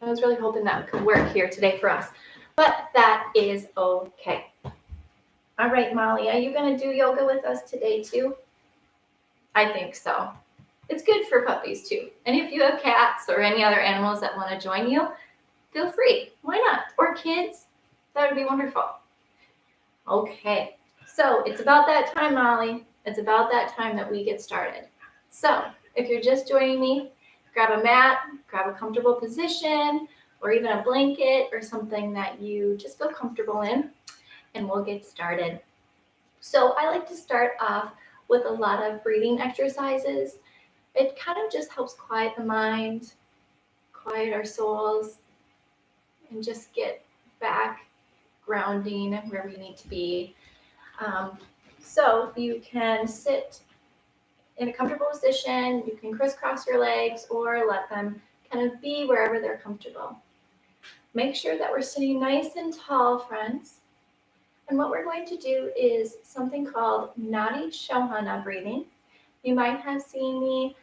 I was really hoping that could work here today for us, but that is okay. All right, Molly, are you going to do yoga with us today too? I think so. It's good for puppies too. And if you have cats or any other animals that want to join you, feel free. Why not? Or kids, that would be wonderful. Okay, so it's about that time, Molly. It's about that time that we get started. So if you're just joining me, grab a mat, grab a comfortable position, or even a blanket or something that you just feel comfortable in, and we'll get started. So I like to start off with a lot of breathing exercises. It kind of just helps quiet the mind, quiet our souls, and just get back grounding where we need to be. So you can sit in a comfortable position, you can crisscross your legs or let them kind of be wherever they're comfortable. Make sure that we're sitting nice and tall, friends. And what we're going to do is something called Nadi Shohana breathing. You might have seen me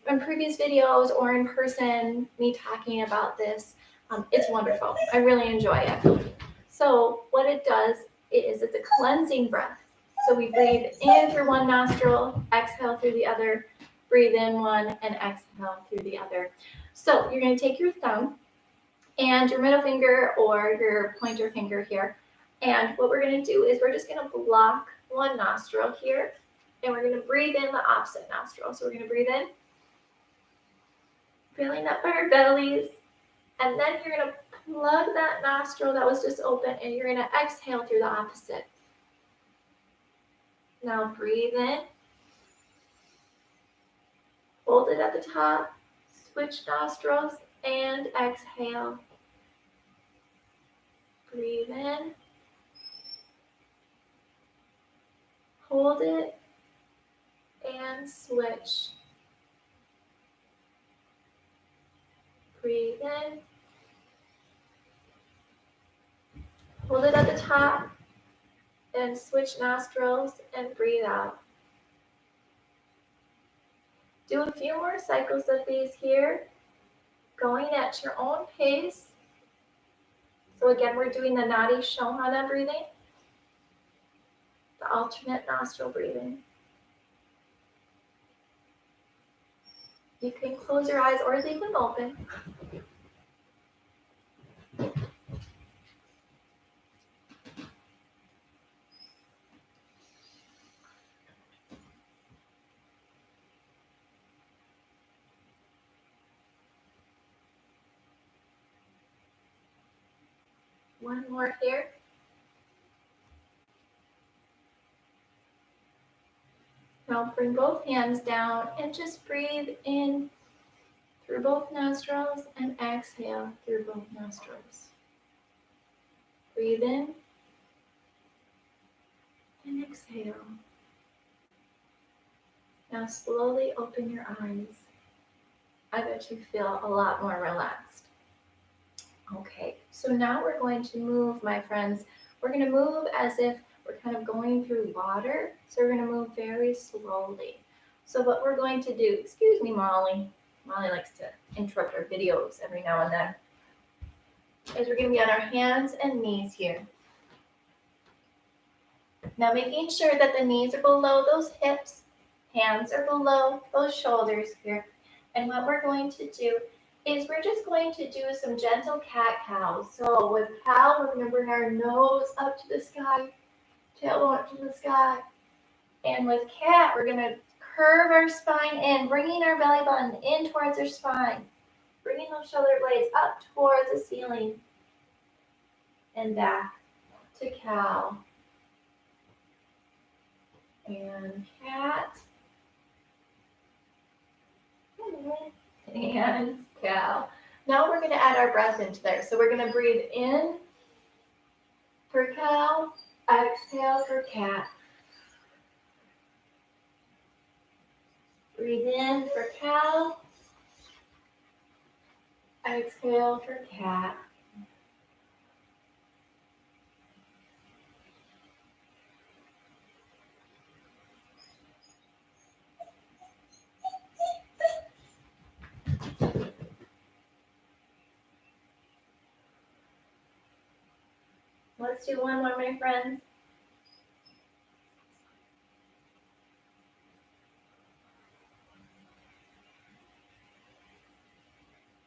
in previous videos or in person, me talking about this. It's wonderful. I really enjoy it. So what it does is it's a cleansing breath. So we breathe in through one nostril, exhale through the other, breathe in one, and exhale through the other. So you're going to take your thumb and your middle finger or your pointer finger here. And what we're going to do is we're just going to block one nostril here. And we're going to breathe in the opposite nostril. So we're going to breathe in, filling up our bellies. And then you're going to plug that nostril that was just open and you're going to exhale through the opposite. Now breathe in. Hold it at the top. Switch nostrils and exhale. Breathe in. Hold it and switch. Breathe in. Hold it at the top and switch nostrils and breathe out. Do a few more cycles of these here, going at your own pace. So again, we're doing the Nadi Shohana breathing, the alternate nostril breathing. You can close your eyes or leave them open. One more here. Now bring both hands down and just breathe in through both nostrils and exhale through both nostrils. Breathe in and exhale. Now slowly open your eyes. I bet you feel a lot more relaxed. Okay, so now we're going to move, my friends. We're going to move as if we're kind of going through water. So we're going to move very slowly. So what we're going to do, excuse me, Molly. Molly likes to interrupt our videos every now and then. Is we're going to be on our hands and knees here. Now making sure that the knees are below those hips, hands are below those shoulders here. And what we're going to do is we're just going to do some gentle cat-cow. So with cow, we're going to bring our nose up to the sky, tailbone up to the sky. And with cat, we're going to curve our spine in, bringing our belly button in towards our spine, bringing those shoulder blades up towards the ceiling and back to cow. And cat. And cow. Now we're going to add our breath into there. So we're going to breathe in for cow, exhale for cat. Breathe in for cow, exhale for cat. Let's do one more, my friends.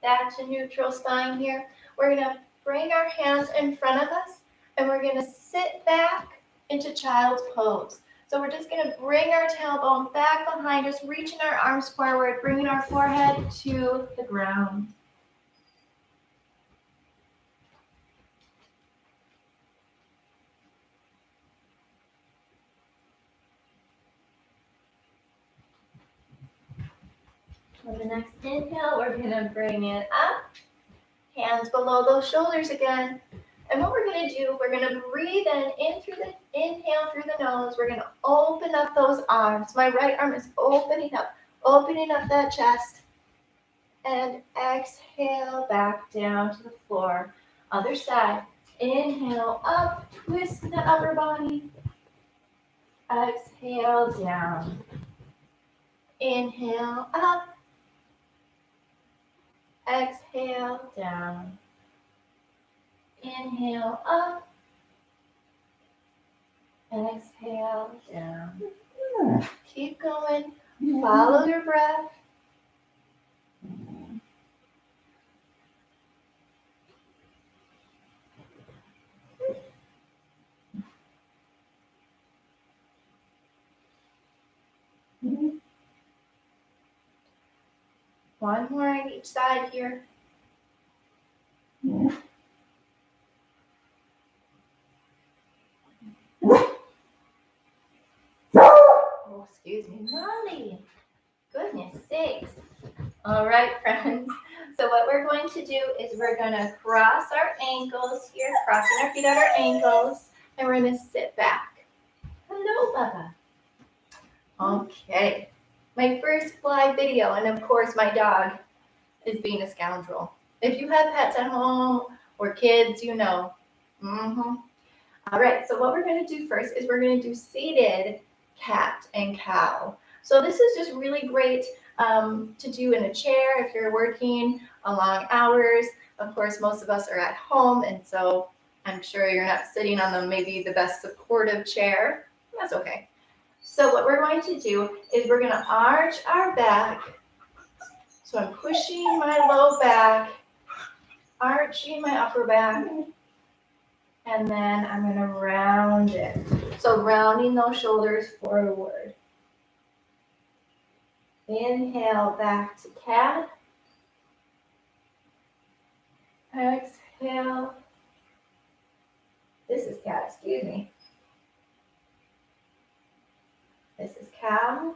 Back to neutral spine here. We're gonna bring our hands in front of us and we're gonna sit back into child's pose. So we're just gonna bring our tailbone back behind us, reaching our arms forward, bringing our forehead to the ground. On the next inhale, we're gonna bring it up, hands below those shoulders again. And what we're gonna do, we're gonna breathe in through the inhale through the nose. We're gonna open up those arms. My right arm is opening up that chest. And exhale back down to the floor. Other side. Inhale up, twist the upper body. Exhale down. Inhale up. Exhale down. Inhale up. Exhale down. Keep going. Follow your breath. One more on each side here. Oh, excuse me, Molly. Goodness sakes. All right, friends. So what we're going to do is we're going to cross our ankles here, crossing our feet at our ankles, and we're going to sit back. Hello, Bubba. Okay. My first live video, and of course my dog is being a scoundrel. If you have pets at home or kids, you know. All right, so what we're going to do first is we're going to do seated cat and cow. So this is just really great to do in a chair if you're working long hours. Of course, most of us are at home, and so I'm sure you're not sitting on maybe the best supportive chair. That's okay. So what we're going to do is we're going to arch our back. So I'm pushing my low back, arching my upper back, and then I'm going to round it. So rounding those shoulders forward. Inhale back to cat. Exhale. This is cat, excuse me. This is cow.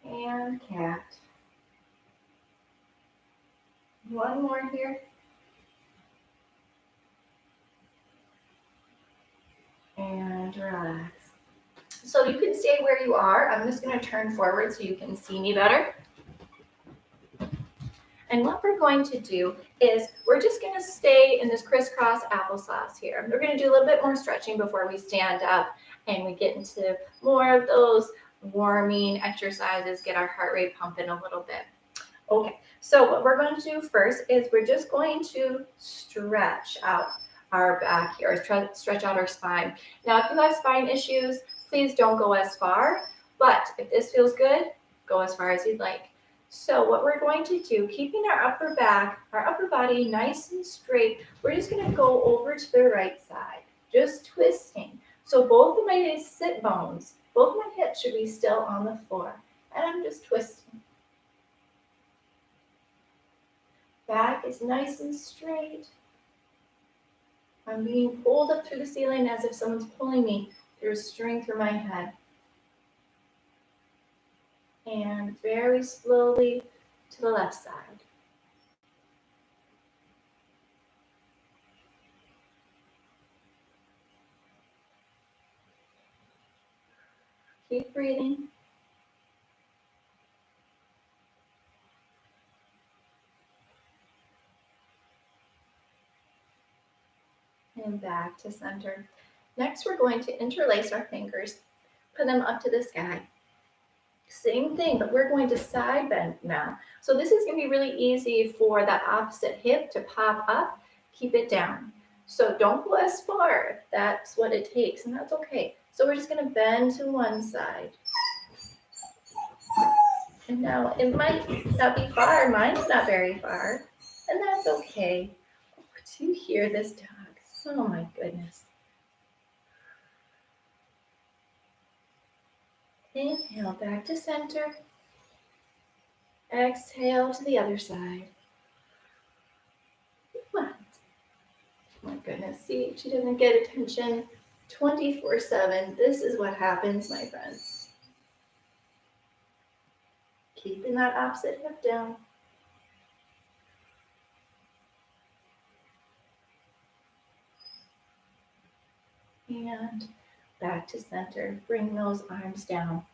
And cat. One more here. And relax. So you can stay where you are. I'm just going to turn forward so you can see me better. And what we're going to do is we're just going to stay in this crisscross applesauce here. We're going to do a little bit more stretching before we stand up and we get into more of those warming exercises, get our heart rate pumping a little bit. Okay, so what we're going to do first is we're just going to stretch out our back here, stretch out our spine. Now, if you have spine issues, please don't go as far, but if this feels good, go as far as you'd like. So what we're going to do, keeping our upper body nice and straight, we're just going to go over to the right side, just twisting. So both of my sit bones, both my hips should be still on the floor, and I'm just twisting. Back is nice and straight. I'm being pulled up through the ceiling as if someone's pulling me through a string through my head. And very slowly to the left side. Keep breathing. And back to center. Next, we're going to interlace our fingers, put them up to the sky. Same thing, but we're going to side bend now. So this is going to be really easy for that opposite hip to pop up keep it down. So don't go as far if that's what it takes, and that's okay. So we're just gonna bend to one side. And now it might not be far, mine's not very far, and that's okay. Oh, do you hear this dog? Oh my goodness. Inhale back to center. Exhale to the other side. What? Oh my goodness, see, she doesn't get attention 24/7. This is what happens, my friends. Keeping that opposite hip down. And back to center. Bring those arms down.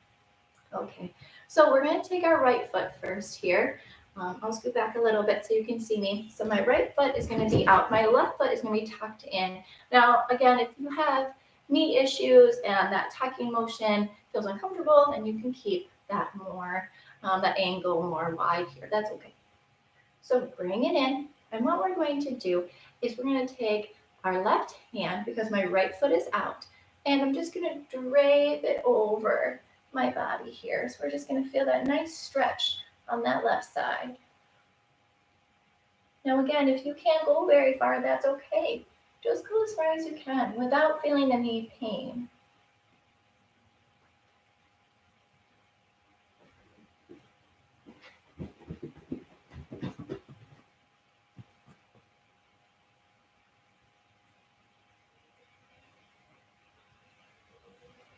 Okay, so we're going to take our right foot first here. I'll scoot back a little bit so you can see me. So my right foot is going to be out. My left foot is going to be tucked in. Now, again, if you have knee issues and that tucking motion feels uncomfortable, then you can keep that more, that angle more wide here. That's okay. So bring it in. And what we're going to do is we're going to take our left hand, because my right foot is out, and I'm just going to drape it over my body here. So we're just going to feel that nice stretch on that left side. Now again, if you can't go very far, that's okay. Just go as far as you can without feeling any pain.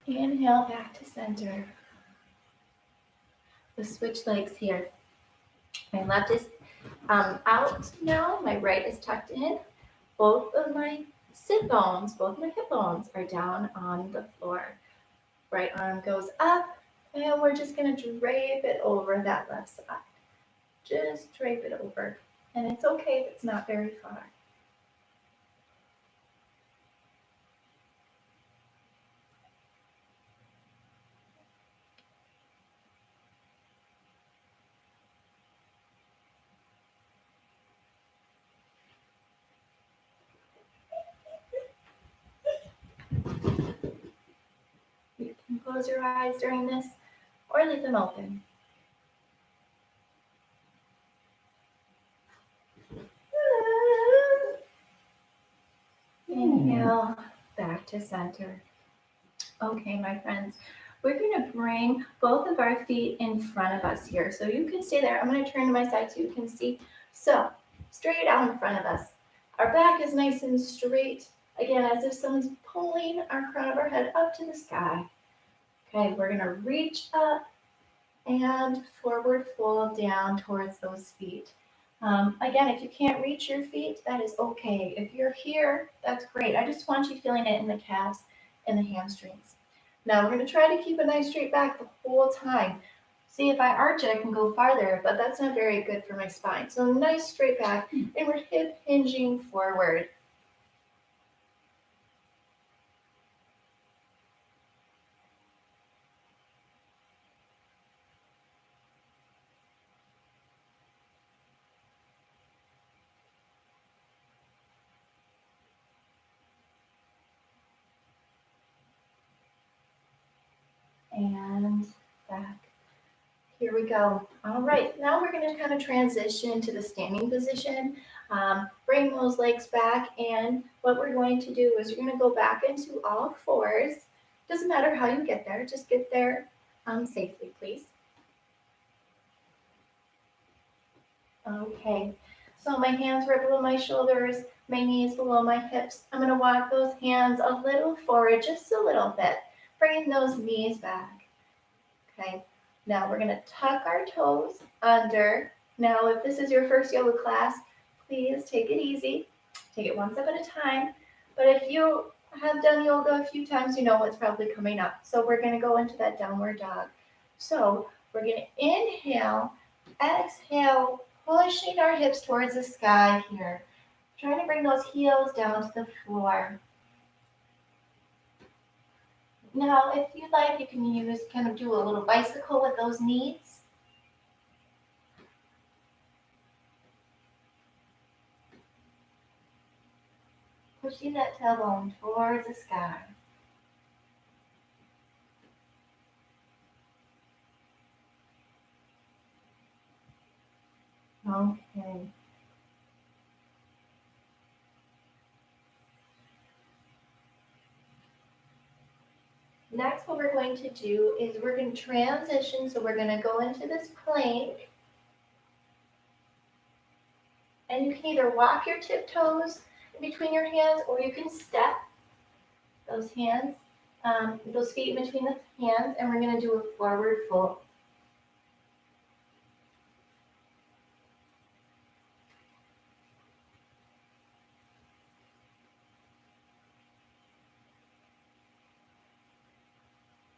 Inhale back to center. Let's switch legs here. My left is out now, my right is tucked in. Both of my sit bones, both my hip bones are down on the floor. Right arm goes up, and we're just going to drape it over that left side. Just drape it over. And it's okay if it's not very far. You can close your eyes during this or leave them open. Inhale, back to center. Okay, my friends, we're going to bring both of our feet in front of us here. So you can stay there. I'm going to turn to my side so you can see. So straight out in front of us. Our back is nice and straight. Again, as if someone's pulling our crown of our head up to the sky. Okay, we're going to reach up and forward fold down towards those feet. Again, if you can't reach your feet, that is okay. If you're here, that's great. I just want you feeling it in the calves and the hamstrings. Now we're going to try to keep a nice straight back the whole time. See, if I arch it, I can go farther, but that's not very good for my spine. So nice straight back, and we're hip hinging forward. And back. Here we go. All right, now we're going to kind of transition to the standing position. Bring those legs back, and what we're going to do is you're going to go back into all fours. Doesn't matter how you get there, just get there safely, please. Okay, so my hands right below my shoulders, my knees below my hips. I'm going to walk those hands a little forward, just a little bit, bringing those knees back. Okay, now we're going to tuck our toes under. Now, if this is your first yoga class, please take it easy. Take it one step at a time. But if you have done yoga a few times, you know what's probably coming up. So we're going to go into that downward dog. So we're going to inhale, exhale, pushing our hips towards the sky here. Trying to bring those heels down to the floor. Now, if you'd like, you can kind of do a little bicycle with those knees. pushing that tailbone towards the sky. Okay. Next, what we're going to do is we're going to transition. So we're going to go into this plank. And you can either walk your tiptoes in between your hands or you can step those hands, those feet in between the hands, and we're going to do a forward fold.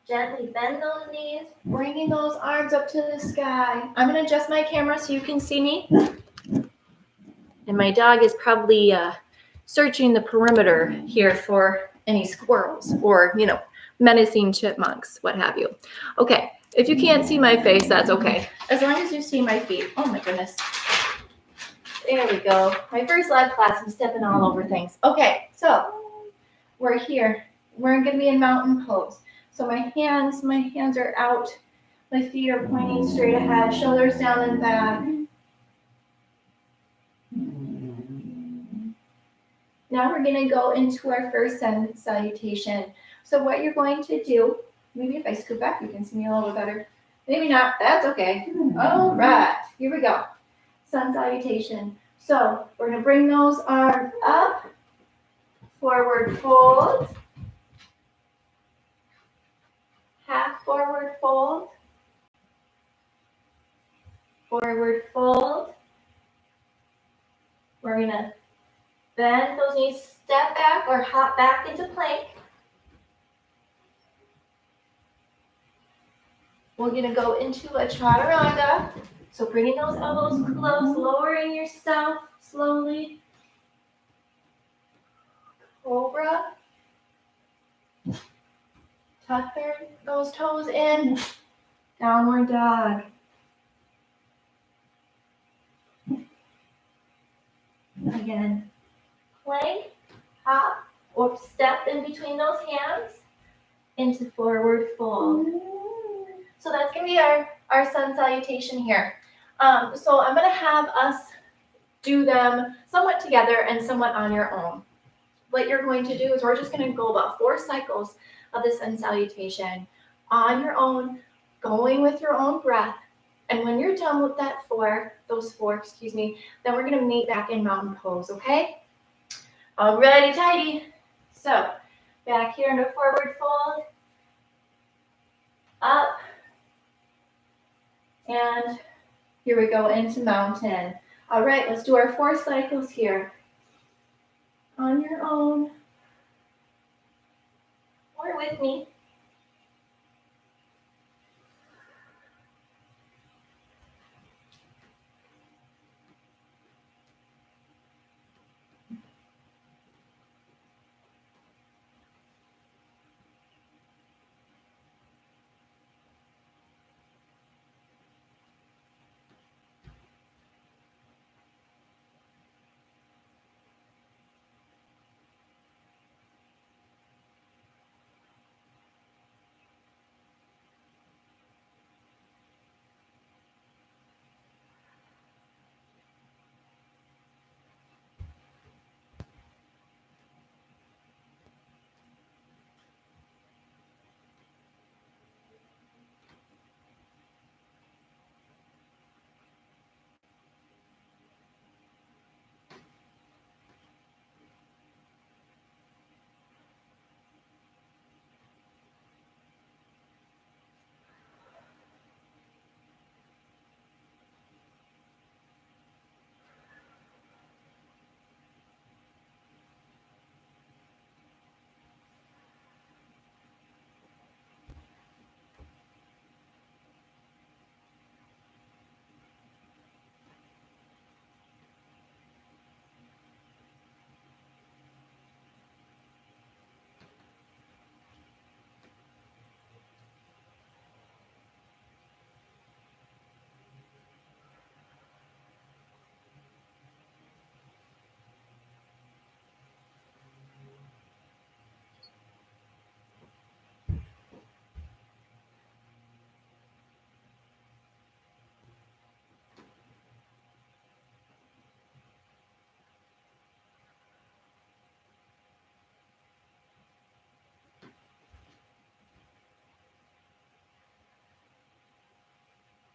Gently bend those knees, bringing those arms up to the sky. I'm going to adjust my camera so you can see me. And my dog is probably searching the perimeter here for any squirrels or, menacing chipmunks, what have you. Okay, if you can't see my face, that's okay. As long as you see my feet. Oh my goodness. There we go. My first live class, I'm stepping all over things. Okay, so we're here. We're going to be in mountain pose. So my hands are out. My feet are pointing straight ahead, shoulders down and back. Now we're going to go into our first sun salutation. So what you're going to do, maybe if I scoot back, you can see me a little bit better. Maybe not, that's okay. All right, here we go. Sun salutation. So we're going to bring those arms up, forward fold, half forward fold, forward fold. We're going to bend those knees, step back or hop back into plank. We're going to go into a chaturanga. So bringing those elbows close, lowering yourself slowly. Cobra. Tuck those toes in. Downward dog. Again, plank, hop, or step in between those hands into forward fold. So that's going to be our sun salutation here. So I'm going to have us do them somewhat together and somewhat on your own. What you're going to do is we're just going to go about 4 cycles of the sun salutation on your own, going with your own breath. And when you're done with those four, then we're going to meet back in mountain pose, okay? Alrighty, tighty. So back here into forward fold, up, and here we go into mountain. All right, let's do our 4 cycles here. On your own, or with me.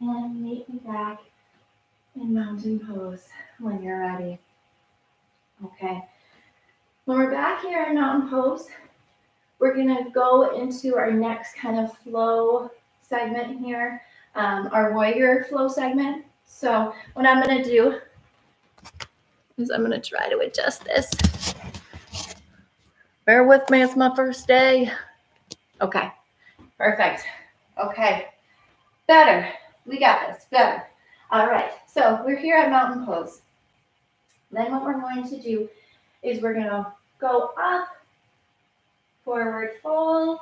And meet me back in mountain pose when you're ready. Okay. When we're back here in mountain pose, we're gonna go into our next kind of flow segment here, our warrior flow segment. So what I'm gonna do is I'm gonna try to adjust this. Bear with me, it's my first day. Okay, perfect. Okay, better. We got this, better. All right, so we're here at mountain pose. Then what we're going to do is we're gonna go up, forward fold,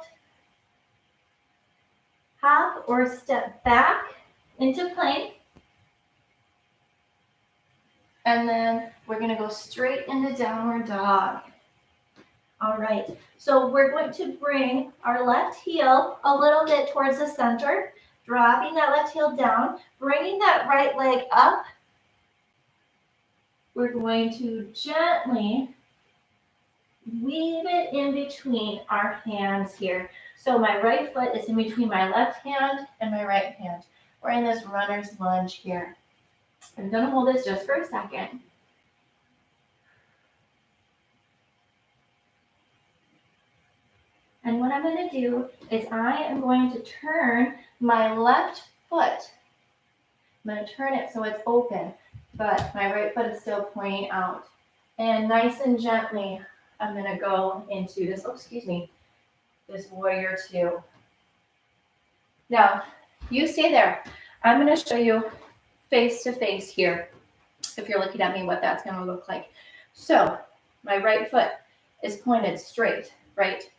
hop or step back into plank. And then we're gonna go straight into downward dog. All right, so we're going to bring our left heel a little bit towards the center, dropping that left heel down, bringing that right leg up. We're going to gently weave it in between our hands here. So my right foot is in between my left hand and my right hand. We're in this runner's lunge here. I'm gonna hold this just for a second. And what I'm going to do is I am going to turn my left foot. I'm going to turn it so it's open, but my right foot is still pointing out. And nice and gently, I'm going to go into this, this warrior two. Now, you stay there. I'm going to show you face to face here, if you're looking at me, what that's going to look like. So my right foot is pointed straight, right?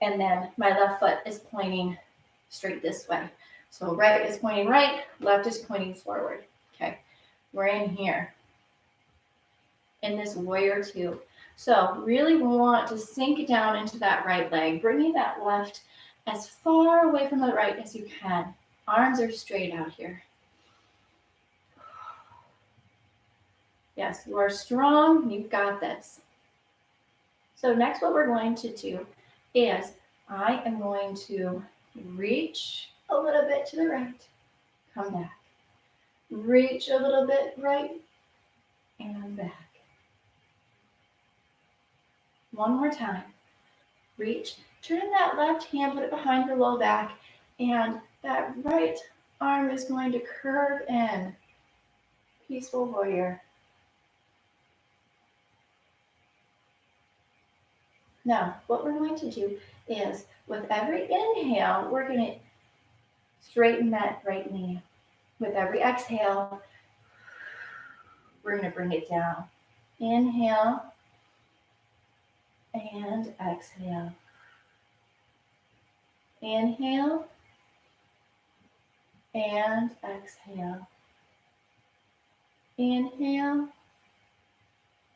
And then my left foot is pointing straight this way. So right is pointing right, left is pointing forward. Okay, we're in here in this warrior two. So really want to sink down into that right leg, bringing that left as far away from the right as you can. Arms are straight out here. Yes, you are strong, you've got this. So next what we're going to do is I am going to reach a little bit to the right, come back. Reach a little bit right and back. One more time. Reach, turn that left hand, put it behind your low back, and that right arm is going to curve in. Peaceful warrior. Now, what we're going to do is, with every inhale, we're going to straighten that right knee. With every exhale, we're going to bring it down. Inhale and exhale. Inhale and exhale. Inhale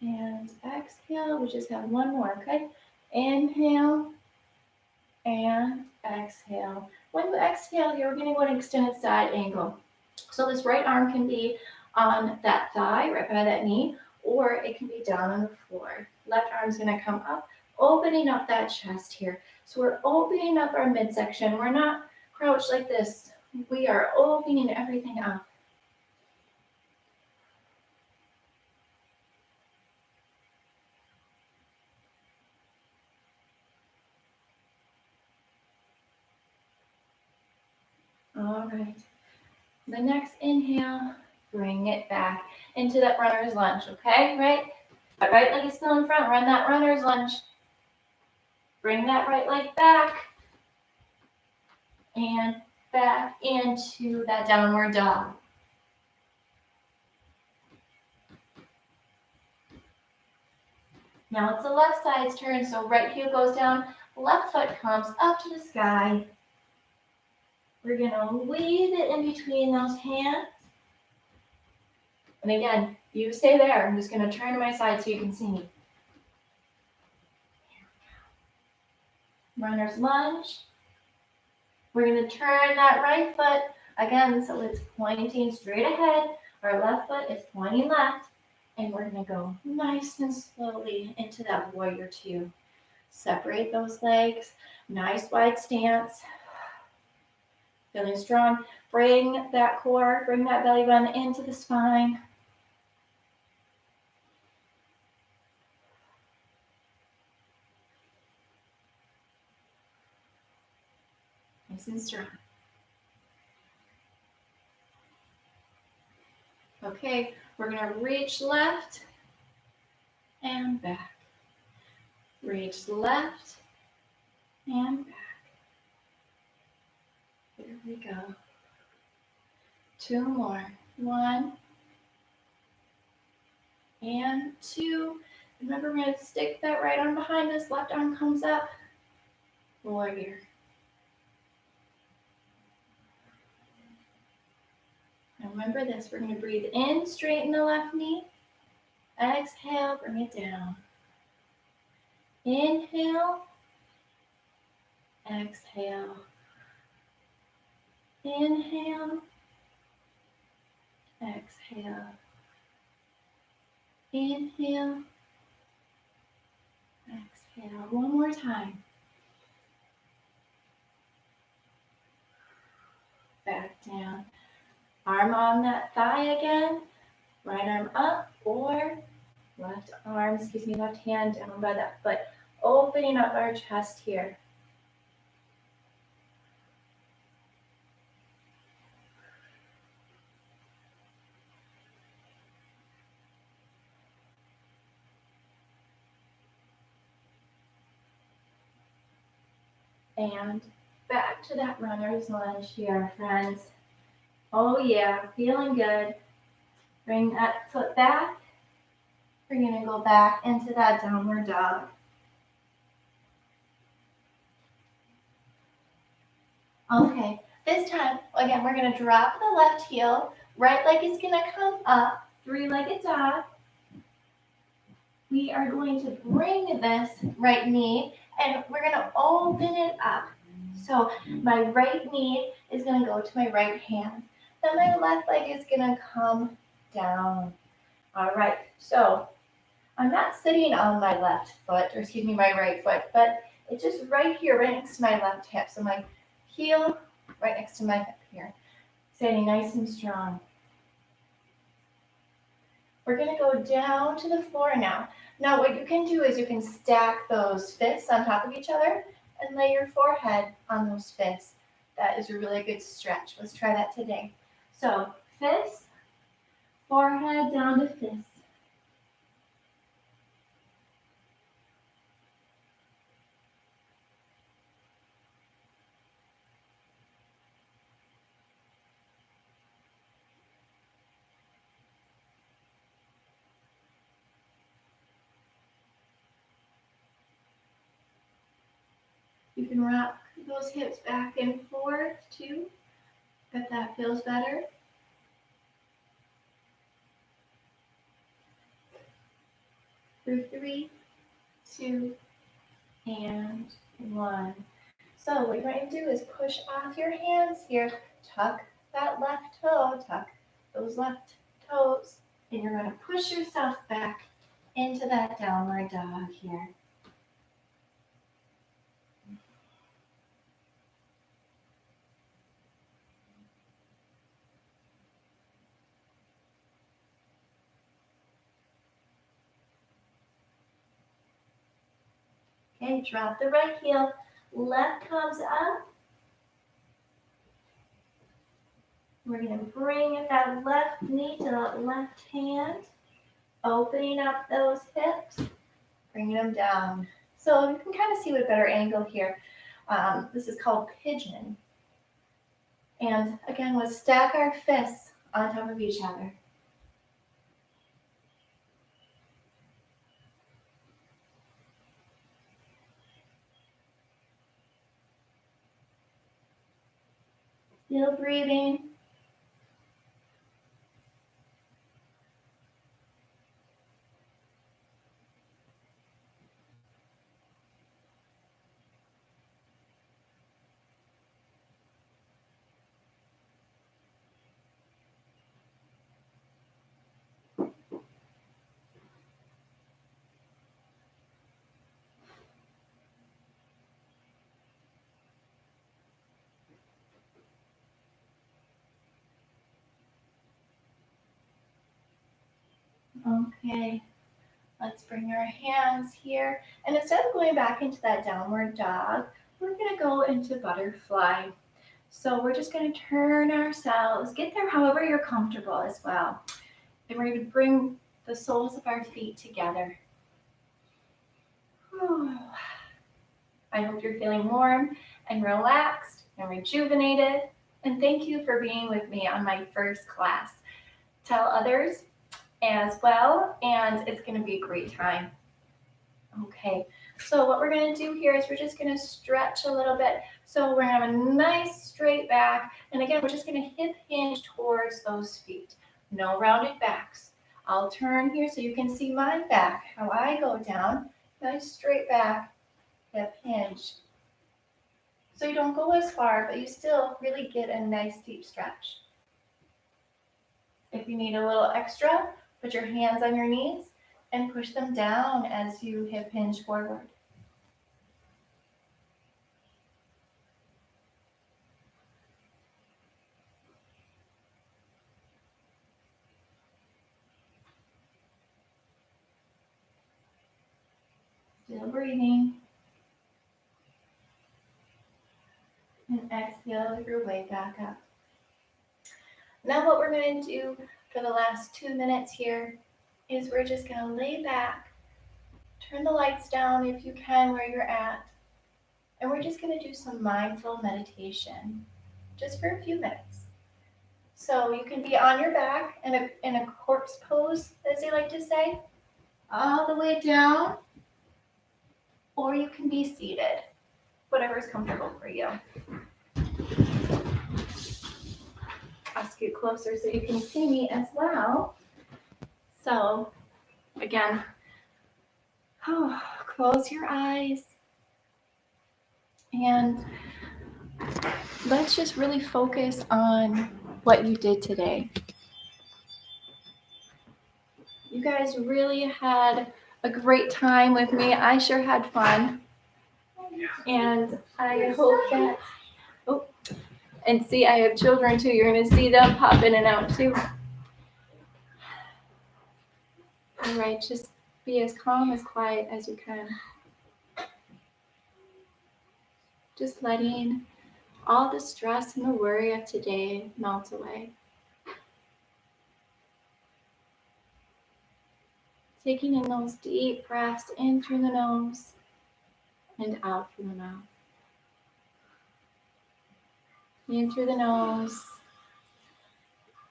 and exhale. We just have one more, okay? Inhale and exhale. When you exhale here, we're going to go to an extended side angle. So this right arm can be on that thigh, right by that knee, or it can be down on the floor. Left arm's going to come up, opening up that chest here. So we're opening up our midsection. We're not crouched like this. We are opening everything up. All right. The next inhale, bring it back into that runner's lunge, okay? Right? That right leg is still in front. Run that runner's lunge. Bring that right leg back. And back into that downward dog. Now it's the left side's turn, so right heel goes down, left foot comes up to the sky. We're gonna weave it in between those hands. And again, you stay there. I'm just gonna turn to my side so you can see me. Runner's lunge. We're gonna turn that right foot again, so it's pointing straight ahead. Our left foot is pointing left. And we're gonna go nice and slowly into that warrior two. Separate those legs, nice wide stance. Feeling strong. Bring that core, bring that belly button into the spine. Nice and strong. Okay, we're gonna reach left and back. Reach left and back. Here we go. 2 more. 1 and 2. Remember, we're going to stick that right arm behind us. Left arm comes up. Warrior. Now remember this. We're going to breathe in, straighten the left knee. Exhale, bring it down. Inhale. Exhale. Inhale. Exhale. Inhale. Exhale. One more time. Back down. Arm on that thigh again. Right arm up or left hand down by that foot. Opening up our chest here. And back to that runner's lunge here, friends. Oh yeah, feeling good. Bring that foot back. We're gonna go back into that downward dog. Okay, this time, again, we're gonna drop the left heel. Right leg is gonna come up, 3-legged dog. We are going to bring this right knee and we're gonna open it up. So my right knee is gonna go to my right hand. Then my left leg is gonna come down. All right, so I'm not sitting on my left foot, or excuse me, my right foot, but it's just right here, right next to my left hip. So my heel right next to my hip here. Standing nice and strong. We're gonna go down to the floor now. Now what you can do is you can stack those fists on top of each other and lay your forehead on those fists. That is a really good stretch. Let's try that today. So fists, forehead down to fist. You can rock those hips back and forth too, if that feels better. For 3, 2, and 1. So what you're going to do is push off your hands here, tuck that left toe, tuck those left toes, and you're going to push yourself back into that downward dog here. Okay, drop the right heel, left comes up. We're going to bring that left knee to that left hand, opening up those hips, bringing them down. So you can kind of see with a better angle here. This is called pigeon. And again, let's stack our fists on top of each other. Still breathing. Okay, let's bring our hands here. And instead of going back into that downward dog, we're gonna go into butterfly. So we're just gonna turn ourselves, get there however you're comfortable as well. And we're gonna bring the soles of our feet together. Whew. I hope you're feeling warm and relaxed and rejuvenated. And thank you for being with me on my first class. Tell others as well, and it's going to be a great time. Okay, so what we're going to do here is we're just going to stretch a little bit. So we're going to have a nice straight back. And again, we're just going to hip hinge towards those feet. No rounded backs. I'll turn here so you can see my back, how I go down. Nice straight back, hip hinge. So you don't go as far, but you still really get a nice deep stretch. If you need a little extra, put your hands on your knees and push them down as you hip hinge forward. Still breathing. And exhale your way back up. Now what we're going to do for the last 2 minutes here is we're just going to lay back, turn the lights down if you can where you're at, and we're just going to do some mindful meditation just for a few minutes. So you can be on your back in a corpse pose, as they like to say, all the way down, or you can be seated, whatever is comfortable for you. I'll scoot closer so you can see me as well. So again, close your eyes and let's just really focus on what you did today. You guys really had a great time with me. I sure had fun. And I hope that, and see, I have children too. You're going to see them pop in and out too. All right, just be as calm, as quiet as you can. Just letting all the stress and the worry of today melt away. Taking in those deep breaths in through the nose and out through the mouth. In through the nose,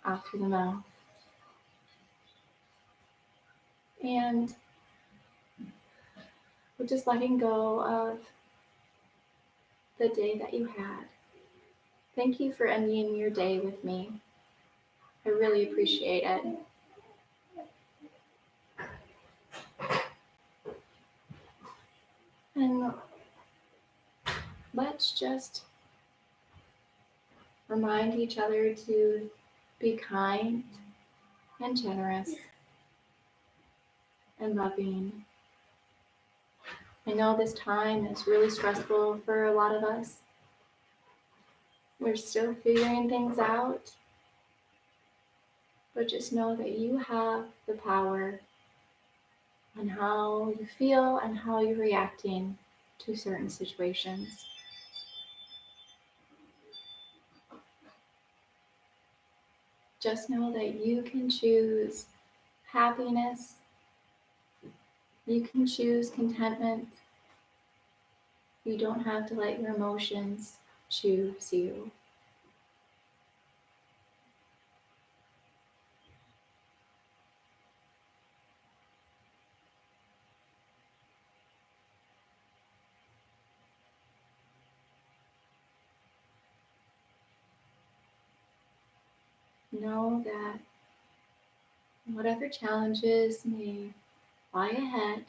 out through the mouth. And we're just letting go of the day that you had. Thank you for ending your day with me. I really appreciate it. And let's just remind each other to be kind and generous and loving. I know this time is really stressful for a lot of us. We're still figuring things out, but just know that you have the power on how you feel and how you're reacting to certain situations. Just know that you can choose happiness, you can choose contentment. You don't have to let your emotions choose you. Know that whatever challenges may lie ahead,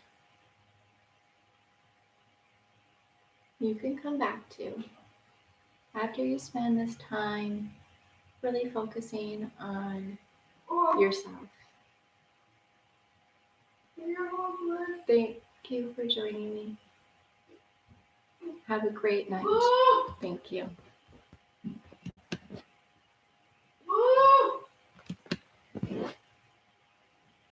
you can come back to after you spend this time really focusing on yourself. Thank you for joining me. Have a great night. Thank you.